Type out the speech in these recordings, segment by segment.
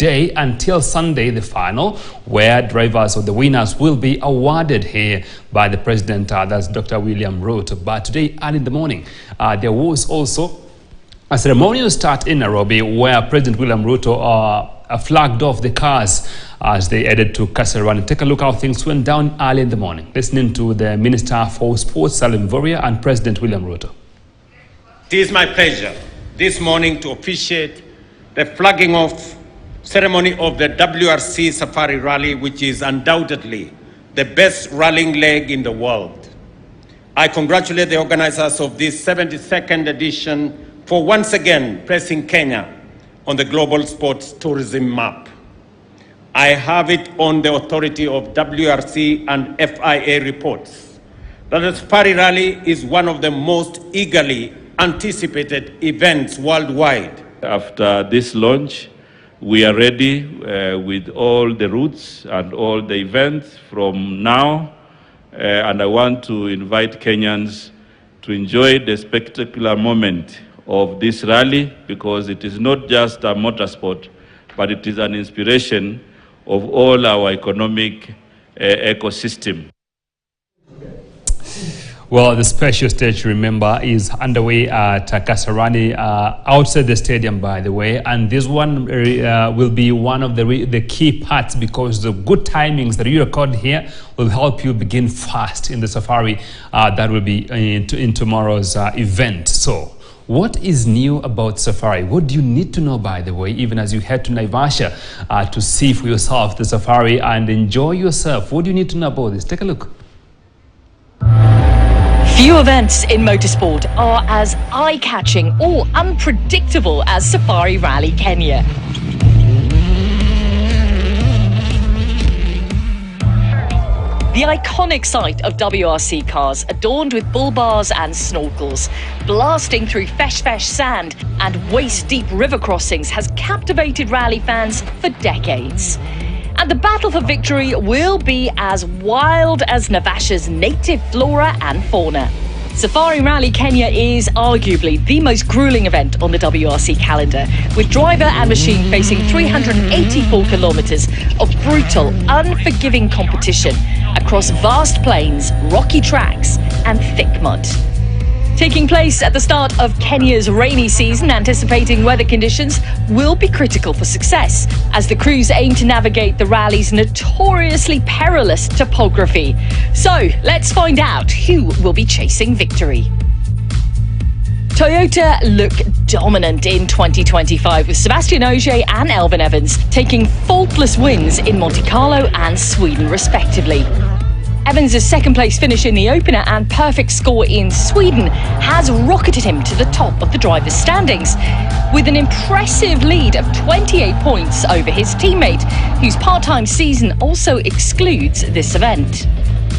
today until Sunday, the final, where drivers or the winners will be awarded here by the president, that's Dr. William Ruto. But today, early in the morning, there was also a ceremonial start in Nairobi where President William Ruto flagged off the cars as they headed to Kasarani. Take a look how things went down early in the morning. Listening to the Minister for Sports, Salim Voria, and President William Ruto. It is my pleasure this morning to officiate the flagging off ceremony of the WRC Safari Rally, which is undoubtedly the best rallying leg in the world. I congratulate the organizers of this 72nd edition for once again placing Kenya on the global sports tourism map. I have it on the authority of WRC and FIA reports that the Safari Rally is one of the most eagerly anticipated events worldwide. After this launch, we are ready with all the routes and all the events from now, and I want to invite Kenyans to enjoy the spectacular moment of this rally, because it is not just a motorsport, but it is an inspiration of all our economic ecosystem. Well, the special stage, remember, is underway at Kasarani, outside the stadium, by the way. And this one will be one of the key parts, because the good timings that you record here will help you begin fast in the safari that will be in tomorrow's event. So, what is new about safari? What do you need to know, by the way, even as you head to Naivasha to see for yourself the safari and enjoy yourself? What do you need to know about this? Take a look. Few events in motorsport are as eye-catching or unpredictable as Safari Rally Kenya. The iconic sight of WRC cars adorned with bull bars and snorkels, blasting through fesh sand and waist-deep river crossings has captivated rally fans for decades. And the battle for victory will be as wild as Naivasha's native flora and fauna. Safari Rally Kenya is arguably the most grueling event on the WRC calendar, with driver and machine facing 384 kilometres of brutal, unforgiving competition across vast plains, rocky tracks and thick mud. Taking place at the start of Kenya's rainy season, anticipating weather conditions will be critical for success, as the crews aim to navigate the rally's notoriously perilous topography. So, let's find out who will be chasing victory. Toyota look dominant in 2025, with Sebastian Ogier and Elvin Evans taking faultless wins in Monte Carlo and Sweden, respectively. Evans' second-place finish in the opener and perfect score in Sweden has rocketed him to the top of the drivers' standings, with an impressive lead of 28 points over his teammate, whose part-time season also excludes this event.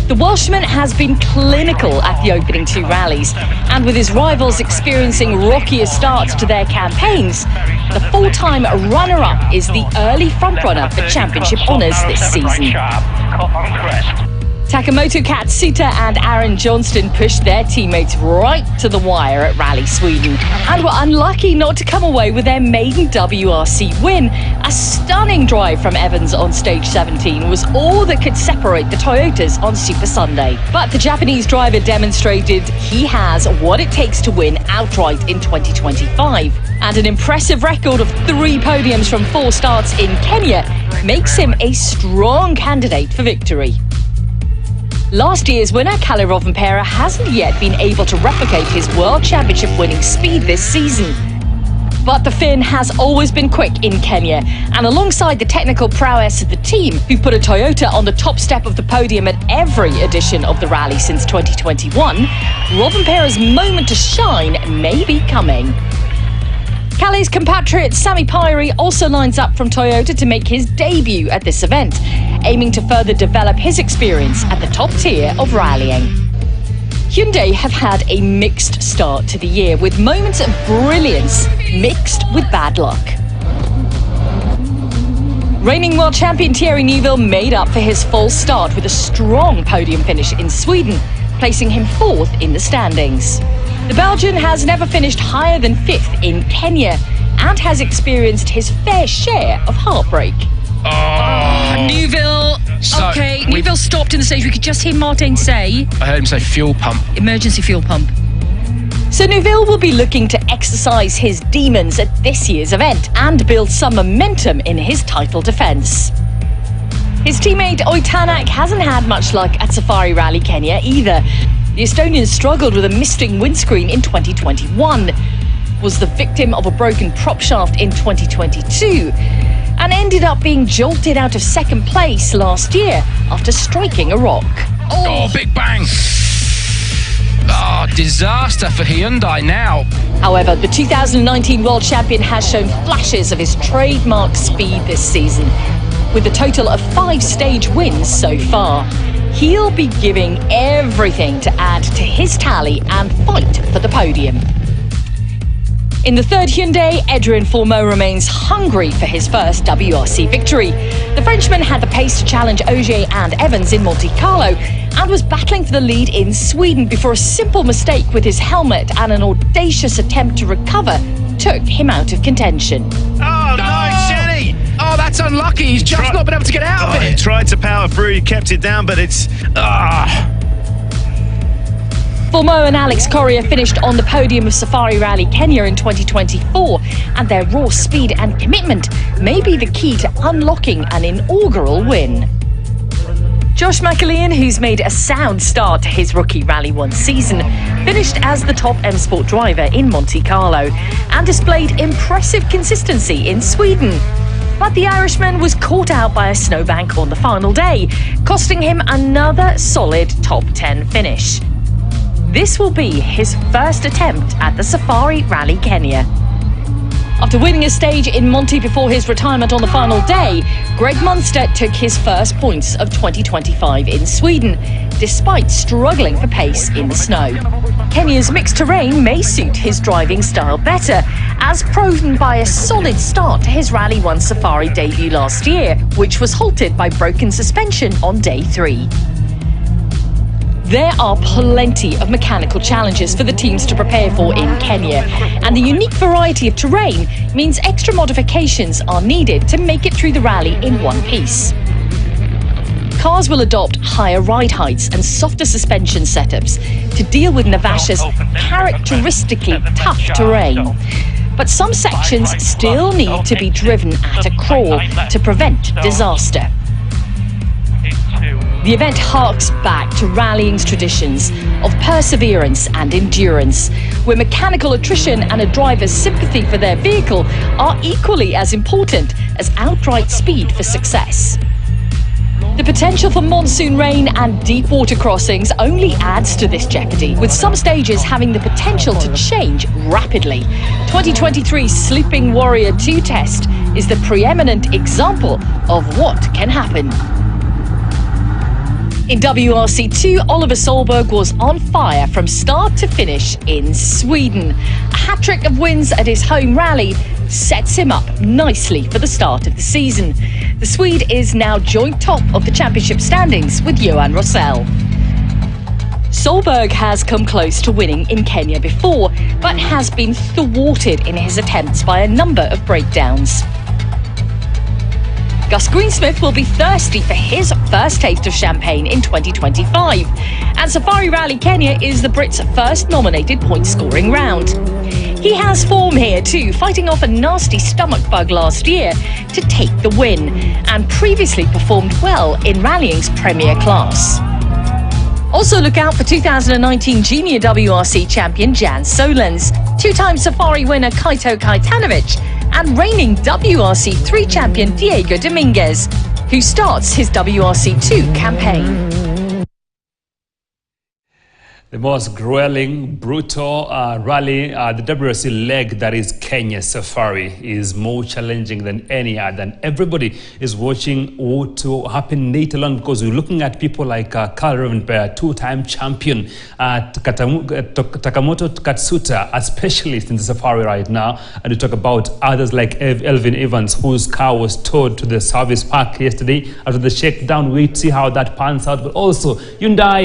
The Welshman has been clinical at the opening two rallies, and with his rivals experiencing rockier starts to their campaigns, the full-time runner-up is the early frontrunner for championship honours this season. Takamoto Katsuta and Aaron Johnston pushed their teammates right to the wire at Rally Sweden and were unlucky not to come away with their maiden WRC win. A stunning drive from Evans on stage 17 was all that could separate the Toyotas on Super Sunday. But the Japanese driver demonstrated he has what it takes to win outright in 2025. And an impressive record of 3 podiums from 4 starts in Kenya makes him a strong candidate for victory. Last year's winner, Kalle Rovanperä, hasn't yet been able to replicate his World Championship winning speed this season. But the Finn has always been quick in Kenya, and alongside the technical prowess of the team, who've put a Toyota on the top step of the podium at every edition of the rally since 2021, Rovanperä's moment to shine may be coming. Calle's compatriot Sami Pyri also lines up from Toyota to make his debut at this event, aiming to further develop his experience at the top tier of rallying. Hyundai have had a mixed start to the year, with moments of brilliance mixed with bad luck. Reigning world champion Thierry Neuville made up for his false start with a strong podium finish in Sweden, placing him 4th in the standings. The Belgian has never finished higher than 5th in Kenya, and has experienced his fair share of heartbreak. Newville. So, Newville stopped in the stage. We could just hear Martin say... I heard him say fuel pump. Emergency fuel pump. So Newville will be looking to exercise his demons at this year's event and build some momentum in his title defence. His teammate Oitanak hasn't had much luck at Safari Rally Kenya either. The Estonian struggled with a misting windscreen in 2021, was the victim of a broken prop shaft in 2022, and ended up being jolted out of second place last year after striking a rock. Oh, big bang! Disaster for Hyundai now. However, the 2019 world champion has shown flashes of his trademark speed this season, with a total of 5 stage wins so far. He'll be giving everything to add to his tally and fight for the podium. In the third Hyundai, Adrien Fourmeau remains hungry for his first WRC victory. The Frenchman had the pace to challenge Ogier and Evans in Monte Carlo and was battling for the lead in Sweden before a simple mistake with his helmet and an audacious attempt to recover took him out of contention. Oh, no, Jenny! Oh, that's unlucky. He's just not been able to get out of it. He tried to power through, he kept it down, but it's... Fourmeau and Alex Correa finished on the podium of Safari Rally Kenya in 2024, and their raw speed and commitment may be the key to unlocking an inaugural win. Josh McAlean, who's made a sound start to his rookie Rally 1 season, finished as the top M Sport driver in Monte Carlo and displayed impressive consistency in Sweden. But the Irishman was caught out by a snowbank on the final day, costing him another solid top 10 finish. This will be his first attempt at the Safari Rally Kenya. After winning a stage in Monte before his retirement on the final day, Greg Munster took his first points of 2025 in Sweden, despite struggling for pace in the snow. Kenya's mixed terrain may suit his driving style better, as proven by a solid start to his Rally 1 Safari debut last year, which was halted by broken suspension on day 3. There are plenty of mechanical challenges for the teams to prepare for in Kenya, and the unique variety of terrain means extra modifications are needed to make it through the rally in one piece. Cars will adopt higher ride heights and softer suspension setups to deal with Navasha's characteristically tough terrain. But some sections still need to be driven at a crawl to prevent disaster. The event harks back to rallying's traditions of perseverance and endurance, where mechanical attrition and a driver's sympathy for their vehicle are equally as important as outright speed for success. The potential for monsoon rain and deep water crossings only adds to this jeopardy, with some stages having the potential to change rapidly. 2023's Sleeping Warrior 2 test is the preeminent example of what can happen. In WRC2, Oliver Solberg was on fire from start to finish in Sweden. A hat-trick of wins at his home rally sets him up nicely for the start of the season. The Swede is now joint top of the championship standings with Johan Rosell. Solberg has come close to winning in Kenya before, but has been thwarted in his attempts by a number of breakdowns. Gus Greensmith will be thirsty for his first taste of champagne in 2025. And Safari Rally Kenya is the Brits' first nominated point-scoring round. He has form here too, fighting off a nasty stomach bug last year to take the win, and previously performed well in rallying's premier class. Also look out for 2019 Junior WRC champion Jan Solens, two-time Safari winner Kaito Kaitanovic, and reigning WRC 3 champion Diego Dominguez, who starts his WRC 2 campaign. The most grueling, brutal rally, the WRC leg that is Kenya Safari, is more challenging than any other. And everybody is watching what to happen later on, because we're looking at people like Carl Rovenberg, two-time champion, Takamoto Katsuta, a specialist in the Safari right now. And we talk about others like Elvin Evans, whose car was towed to the service park yesterday after the shakedown. We see how that pans out. But also Hyundai